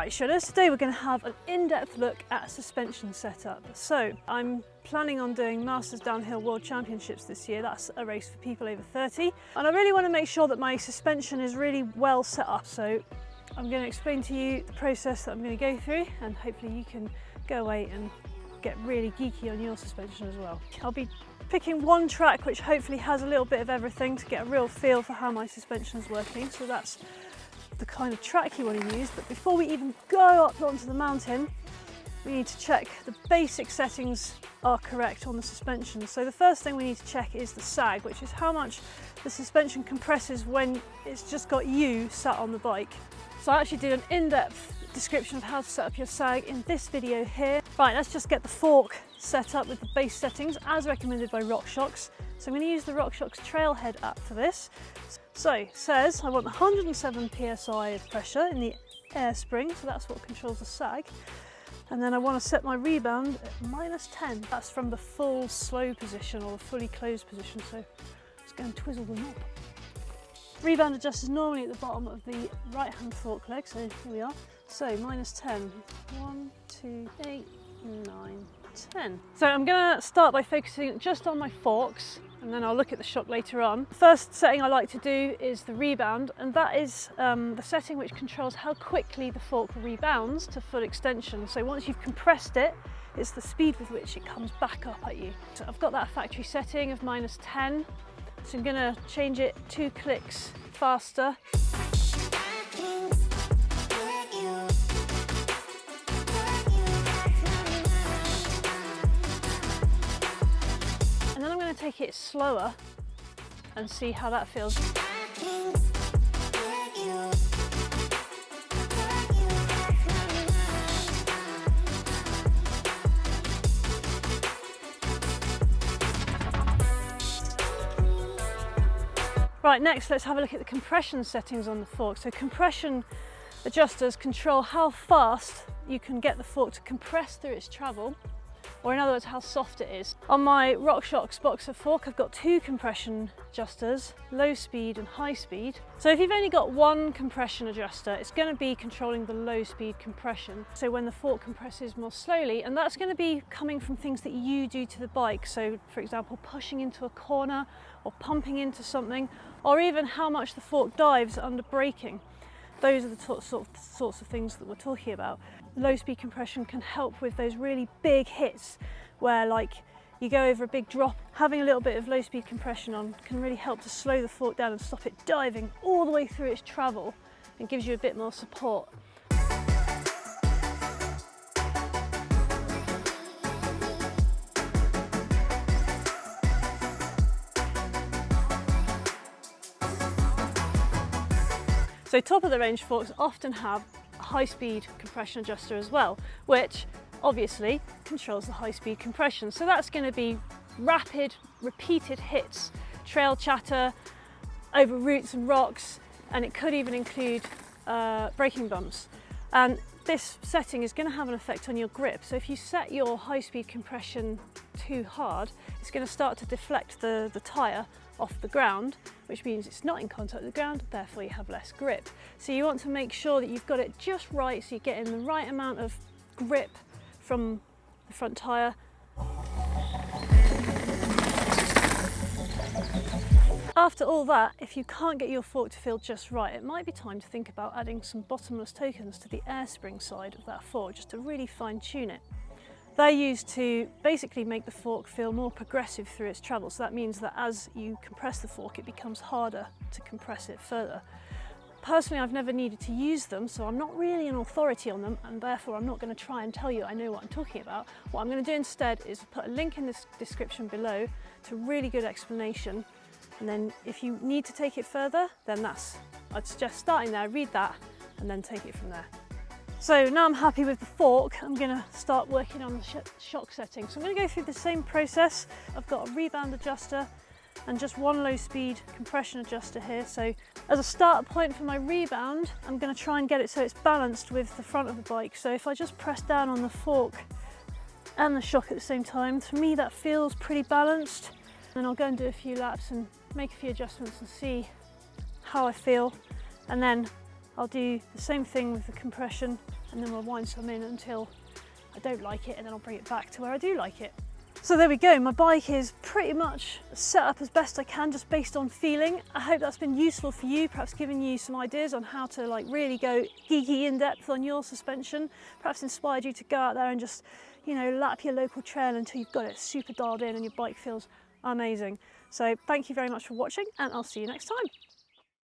Right, shredders, today we're going to have an in-depth look at a suspension setup. So I'm planning on doing Masters Downhill World Championships this year. That's a race for people over 30. And I really want to make sure that my suspension is really well set up. So I'm going to explain to you the process that I'm going to go through, and hopefully you can go away and get really geeky on your suspension as well. I'll be picking one track which hopefully has a little bit of everything to get a real feel for how my suspension is working. So that's the kind of track you want to use. But before we even go up onto the mountain, we need to check the basic settings are correct on the suspension. So the first thing we need to check is the sag, which is how much the suspension compresses when it's just got you sat on the bike. So I actually did an in-depth description of how to set up your sag in this video here. Right, let's just get the fork set up with the base settings as recommended by RockShox. So I'm going to use the RockShox Trailhead app for this. So it says I want 107 psi of pressure in the air spring, so that's what controls the sag. And then I want to set my rebound at -10. That's from the full slow position or the fully closed position. So let's go and twizzle them up. Rebound adjuster is normally at the bottom of the right hand fork leg, so here we are. So -10, 1, 2, 8, 9, 10. So I'm going to start by focusing just on my forks, and then I'll look at the shock later on. The first setting I like to do is the rebound, and that is the setting which controls how quickly the fork rebounds to full extension. So once you've compressed it, it's the speed with which it comes back up at you. So I've got that factory setting of -10, so I'm going to change it 2 clicks faster. And then I'm going to take it slower and see how that feels. Right, next let's have a look at the compression settings on the fork. So compression adjusters control how fast you can get the fork to compress through its travel, or in other words, how soft it is. On my RockShox Boxer fork, I've got 2 compression adjusters, low speed and high speed. So if you've only got one compression adjuster, it's going to be controlling the low speed compression. So when the fork compresses more slowly, and that's going to be coming from things that you do to the bike. So for example, pushing into a corner or pumping into something, or even how much the fork dives under braking. Those are the sorts of things that we're talking about. Low speed compression can help with those really big hits where, like, you go over a big drop. Having a little bit of low speed compression on can really help to slow the fork down and stop it diving all the way through its travel, and gives you a bit more support. So top of the range forks often have a high speed compression adjuster as well, which obviously controls the high speed compression. So that's going to be rapid, repeated hits, trail chatter, over roots and rocks, and it could even include braking bumps. And this setting is going to have an effect on your grip. So if you set your high speed compression too hard, it's going to start to deflect the tyre off the ground, which means it's not in contact with the ground, therefore you have less grip. So you want to make sure that you've got it just right, so you're getting the right amount of grip from the front tyre. After all that, if you can't get your fork to feel just right, it might be time to think about adding some bottomless tokens to the air spring side of that fork, just to really fine tune it. They're used to basically make the fork feel more progressive through its travel. So that means that as you compress the fork, it becomes harder to compress it further. Personally, I've never needed to use them, so I'm not really an authority on them, and therefore I'm not going to try and tell you I know what I'm talking about. What I'm going to do instead is put a link in the description below to a really good explanation. And then if you need to take it further, then I'd suggest starting there, read that, and then take it from there. So now I'm happy with the fork, I'm going to start working on the shock setting. So I'm going to go through the same process. I've got a rebound adjuster and just one low speed compression adjuster here. So as a start point for my rebound, I'm going to try and get it so it's balanced with the front of the bike. So if I just press down on the fork and the shock at the same time, to me that feels pretty balanced. Then I'll go and do a few laps and make a few adjustments and see how I feel, and then I'll do the same thing with the compression, and then we'll wind some in until I don't like it, and then I'll bring it back to where I do like it. So there we go, my bike is pretty much set up as best I can, just based on feeling. I hope that's been useful for you, perhaps giving you some ideas on how to like really go geeky in depth on your suspension, perhaps inspired you to go out there and just, you know, lap your local trail until you've got it super dialed in and your bike feels amazing. So thank you very much for watching, and I'll see you next time.